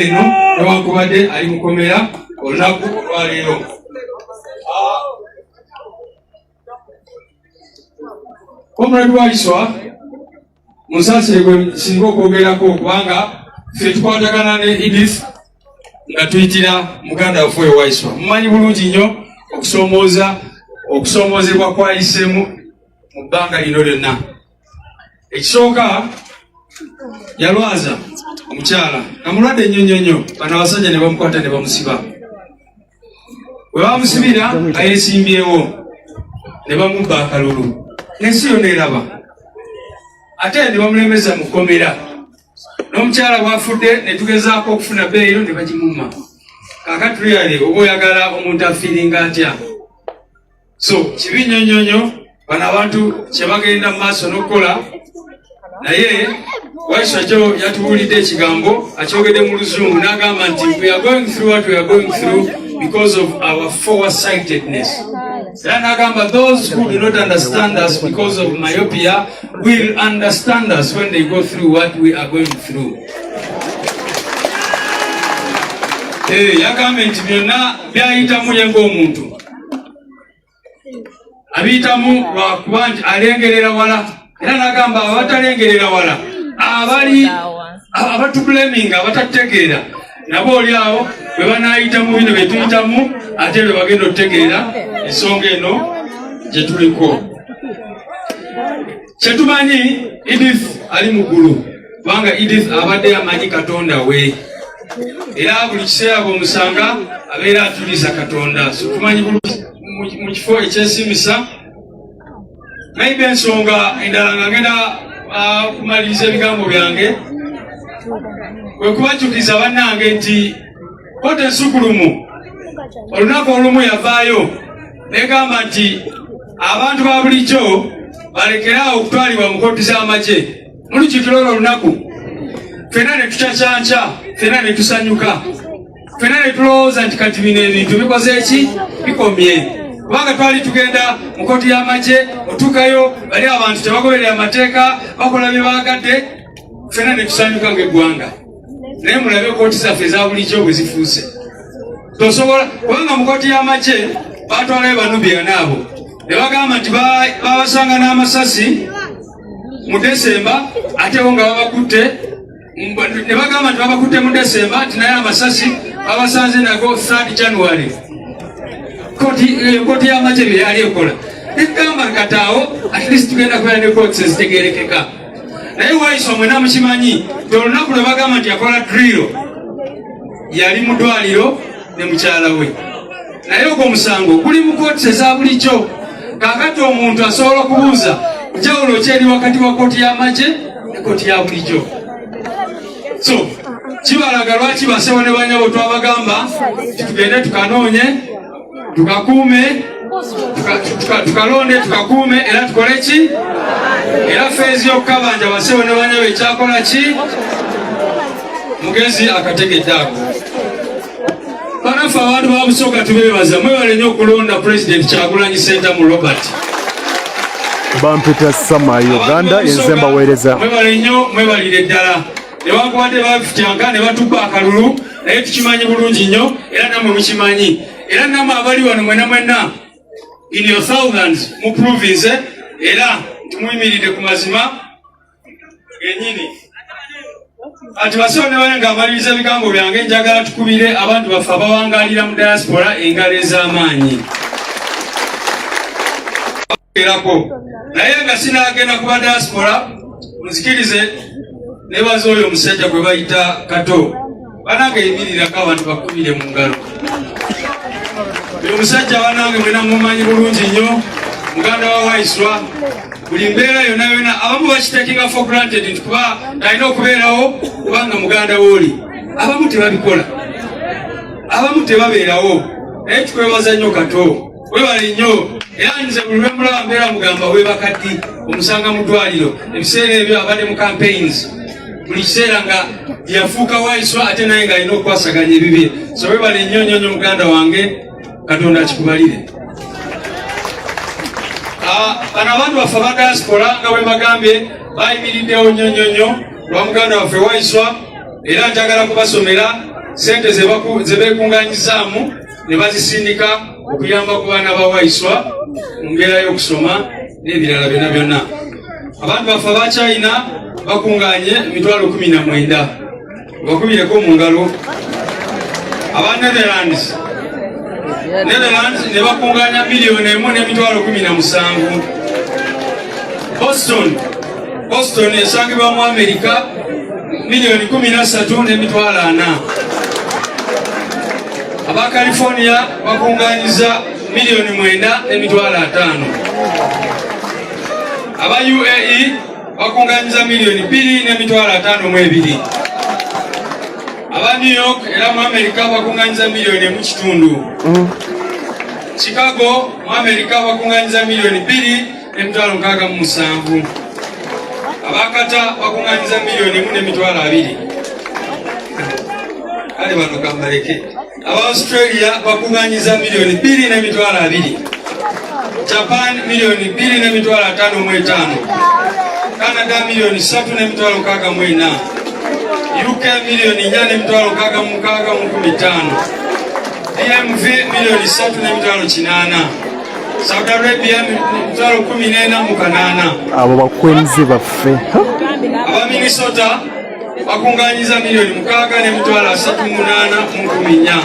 eno newankubadde ali mukomera olunaku olwaleero. Comrade Waiswa musaasire gwe singa okwogerako kubanga ffe tukwatagana ne Edith nga tuyitira muganda waffe Waiswa. Mumanyi bulungi nnyo okusomoozebwa kwayisemu mu bbanga lino lyonna. Ekisooka yalwaza omukyala nga mulwadde nnyo bano abasajja ne bamukwata ne bamusiba. Bwe bamusibira nga yeesimbyewo ne bamubba akalulu. Ensi yonna eraba. Ate ne bamulemeza mu kkomera. N'omukyala bw'afudde ne tugezaako okufuna bbeeyo ne bagimumma. Kaakati tuyale oba oyagala omuntu afiiringa atya. So kibi nnyo bano abantu kye bagenda mu maaso n'okukola, naye Waiswa kyo yatubuulidde ekigambo akyogedde mu Luzungu n'agamba nti we are going through what we are going through because of our forward-sightedness. Era n'agamba those who do not understand us because of myopia will understand us when they go through what we are going through. Yagambe nti byonna byayitamu ye ng'omuntu. Abiyitamu lwakuba nti alengerera wala. Era n'agamba abatalengerera wala abatubuleminga abatategeera nabo oli awo bwe banaayitamu bino bye tuyitamu ate bwe bagenda okutegeera ensonga eno gye tuliko. Kye tumanyi Edith ali mu ggulu kubanga Edith abadde amanyi Katonda we, era buli kiseera bw'omusanga abeera atuliza Katonda. So tumanyi mu kifo ekyesimisa. Maybe ensonga endala nga ngenda kumaliriza ebigambo byange kwe kubajukiza bannange nti kote ensukulumu olunaku olumu yavaayo negamba nti abantu ba bulijjo balekeraawo okutwalibwa mu kkooti z'amagye. Mulujjukira olwo olunaku ffenna ne tucacyanca, ffenna ne tusanyuka, ffenna ne tulowooza nti kati bino ebintu bikoze eki bikomye. Kubanga twali tugenda mu kkooti y'amagye otuukayo bali abantu tebagoberera amateeka bakola bye baagadde, ffenna ne tusanyuka ng'eggwanga. Naye mulabe kkooti zaffe eza bulijjo bwe zifuuse. Tosobola kubanga mu kkooti y'amagye baatwalayo Banubiya naabo ne bagamba nti babasanga n'amasasi mu Desemba ate bo nga babakutte, ne bagamba nti babakutte mu Desemba nti naye amasasi babasanze nago 3 January. Koti y'amagye bye yali ekola egamba nkataawo at least tugenda kubeera ne kooti ezitegeerekeka. Naye Waiswa mwena mukimanyi nti olunaku lwe bagamba nti yakola drilo yali mu ddwaliro ne mukyala we. Naye ogwo omusango guli mu kooti eza bulijjo. Kaakati omuntu asobola okubuuza njawulo ki eri wakati wa kooti y'amagye ne kooti ya bulijjo. So kibalaga lwaki basewo ne banyabo twabagamba tugende tukanoonye tukakuume tukalonde tukakuume era tukole ki era feezi y'okukabanja basewo ne banyabo ekyakola ki mugezi akategedde ako. Banaffe abantu babusooka tubeebaza mwebale nnyo okulonda President Kyagulanyi Ssentamu Robert Bampita Sama Uganda enzemba weereza. Mwebale nnyo mwebalire ddala newankubadde babifutyanka ne batubba akalulu naye tukimanyi bulungi nnyo era nammwe mukimanyi. Era nammwe abali wano mwena in your thousands mu province era tumuyimiridde ku mazima gennyini. Ati basewo ne bale ng'amaliriza ebigambo byange njagala tukubire abantu baffe abawangaalira mu diaspora engalo ez'amaanyi. Naye nga sinaagenda kuba diaspora muzikirize nebaza oyo omusajja gwe bayita Kato banange yimirirako abantu bakubire mu ngalo. Oyo omusajja banange mwena mumanyi bulungi nnyo muganda wa Waiswa. Buli mbeera yonna abamu bakitekinga for granted nti kuba alina okubeerawo kubanga muganda wooli. Abamu tebabikola, abamu tebabeerawo. Naye tukwebaza nnyo Kato, webale nnyo. Era nze buli lwe mulaba mbeera mugamba weebaka ddi omusanga mu ddwaliro. Ebiseera ebyo abadde mu campaigns buli kiseera nga yafuuka Waiswa ate naye ng'alina okukwasaganya ebibye. So webale nnyo muganda wange, Katonda akikubalire. Bano abantu baffe aba diaspora nga bwe bagambye bayimiriddewo nnyo lwa muganda waffe Waiswa era njagala kubasomera sente ze beekunganyizaamu ne bazisindika okuyamba ku baana ba Waiswa mu mbeera y'okusoma n'ebirala byonna byonna. Abantu baffe aba China bakunganye emitwalo 19 bakubireko mu ngalo. Aba Netherlands ne bakunganya miliyoni 1 n'emitwalo 17. Boston esangibwa mu Amerika miliyoni 13 n'emitwalo 4. Aba California bakunganyiza miliyoni 9 n'emitwalo 5. Aba UAE bakunganyiza miliyoni 2 n'emitwalo 5.2. Aba New York era mu Amerika bakunganyiza miliyoni 1.5. Chicago mu Amerika bakunganyiza miliyoni 2 n'emitwalo 67. Aba Qatar bakunganyiza miliyoni 1 n'emitwalo 2. Kale bano kambaleke. Aba Australia bakunganyiza miliyoni 2 n'emitwalo 2. Japan miliyoni 2 n'emitwalo 5.5. Canada miliyoni 3 n'emitwalo 6.4. UK miliyoni 4 n'emitwalo 6.5. DMV miliyoni 3 n'emitwalo 8. Saudi Arabia emitwalo 14.8. Abo bakwenzi baffe. Aba Minnesota bakunganyiza miliyoni 6 n'emitwalo 3.8.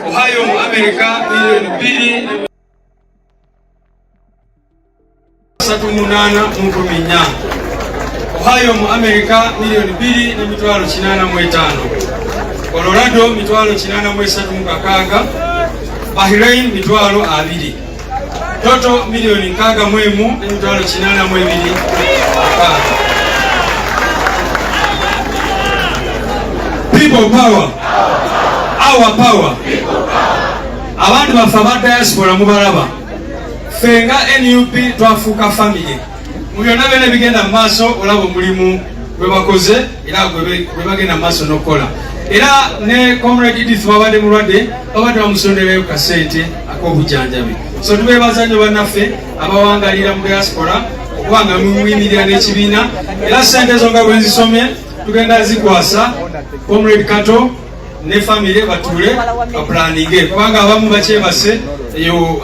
Ohio mu Amerika miliyoni 2 3.8. Ohio mu Amerika miliyoni 2 n'emitwalo 8.5. Colorado mitwalo 8.3. Bahrain mitwalo 2. Toto miliyoni 6.1 n'emitwalo 8.2. People power. Our power. Abantu baffe aba diaspora mubalaba. Fenga NUP twafuuka family. Mu byonna byonna bigenda mu maaso olaba omulimu gwe bakoze era gwe bagenda mu maaso n'okukola. Era ne Comrade Edith babadde mulwadde babadde bamusonderayo kasente ak'obujjanjabi. So tubeebaza nnyo bannaffe abawangalira mu diaspora okubanga muyimirira n'ekibiina. Era sente zo nga bwe nzisomye tugenda zikwasa Comrade Kato ne family batule baplaninge kubanga abamu bakyebase eyo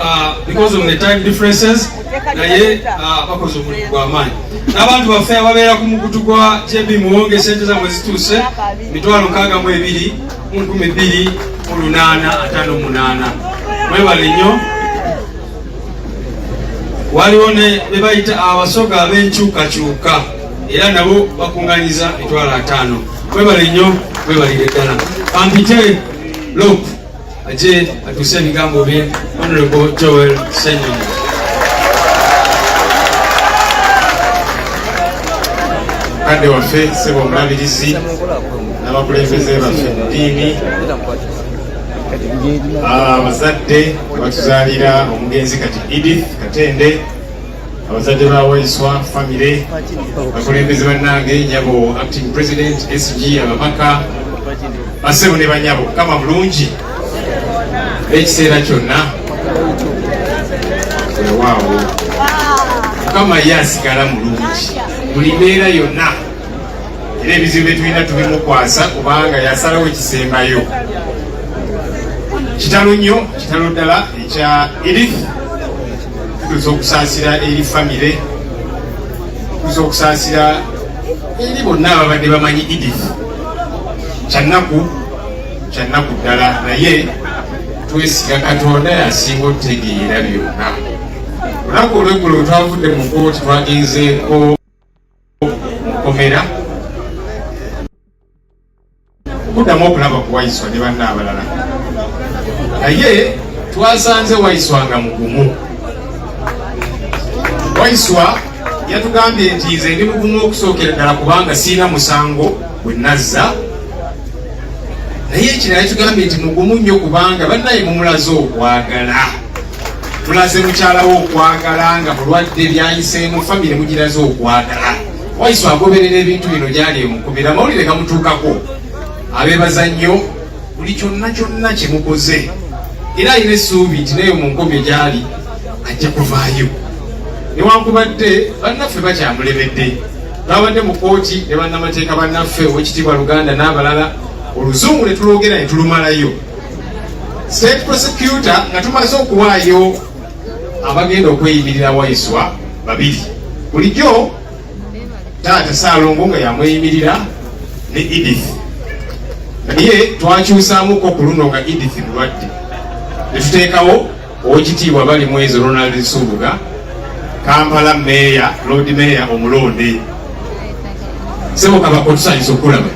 because of the time differences naye bakoze omulimu gw'amaanyi. N'abantu baffe ababeera ku mukutu gwa JB Muwonge sente zammwe zituuse mitwalo 62 mu 2008. Mwebale nnyo. Waliwo ne be bayita abasoga ab'enkyukakyuka era nabo bakunganyiza mitwalo 5. Mwebale nnyo, mwebalire ddala. Kampite Lop aje atuuse ebigambo bye. Honorable Joel Senyonyi. Kadde waffe ssebo omulabirizi n'abakulembeze baffe mu ddiini, abazadde batuzaalira omugenzi kati Edith Katende, abazadde ba Waiswa family, bakulembeze bannange nyabo acting president SG, ababaka basebo ne banyabo kama bulungi ekiseera kyonna wewaawo kama yasigala mulungi buli mbeera yonna era ebizibu byetulina tubimukwasa kubanga yasalawo ekisembayo. Kitalo nnyo, kitalo ddala ekya Edith. Tuza okusaasira eri famire, tuza okusaasira eri bonna ababadde bamanyi Edith. Kyannaku ddala naye twesiga Katonda yasinga otutegeera byonna. Olunaku olweggulo twavudde mu kkooti twagenzeeko mukomera okuddamu okulaba ku Waiswa ne banna abalala, naye twasanze Waiswa nga mugumu. Waiswa yatugambye nti nze ndi mugumu okusookera ddala kubanga siina musango gwe nazza, naye ekirala yatugambye nti mugumu nnyo kubanga bannaye mumulaze okwagala. Mulaze mukyalawo okwagala nga mulwadde byayiseemu famire mugiraze okwagala. Waiswa agoberera ebintu bino gyali emukubira amawulire gamutuukako, abeebaza nnyo buli kyonna kyonna kye mukoze era alina essuubi nti naye mu nkomyo gyali ajja kuvaayo. Newankubadde bannaffe bakyamulebedde, twabadde mu kkooti ne bannamateeka bannaffe Oweekitiibwa Luganda n'abalala oluzungu ne tulwogera ne tulumalayo. State prosecutor nga tumaze okuwaayo abagenda okweyimirira Waiswa babiri. Bulijjo taata Saalongo nga yamweyimirira ne Edith. Naye twakyusaamuko ku luno nga Edith mulwadde. Ne tuteekawo Oweekitiibwa bali Mwezo Ronald Subuga, Kampala Meya, Lord Mayor omulonde. Sebo Kabaka otusanyusa okulaba.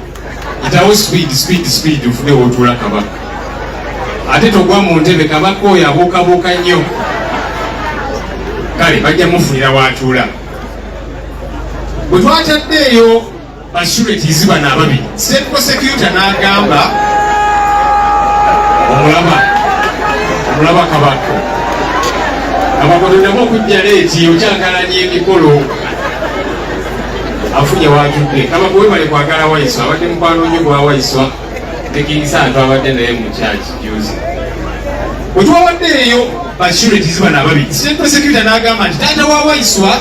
Itawo speed ufune w'otuula Kabaka. Ate togwa mu ntebe Kabaka oyo abuukabuuka nnyo. Kale bajja mufunira w'atuula. Bwe twataddeeyo bassuretizi bano ababiri, State Prosecutor n'agamba omulaba Kabaka. Kabaka toddamu okujja leeti okyakalanya emikolo. Afunye w'atudde. Kabaka webale kwagala Waiswa, abadde mukwano nnyo gwa Waiswa. Ne King Santu abadde naye mu church juzi. Bwe twawaddeeyo bassuretizi bano ababiri, State Prosecutor n'agamba nti taata wa Waiswa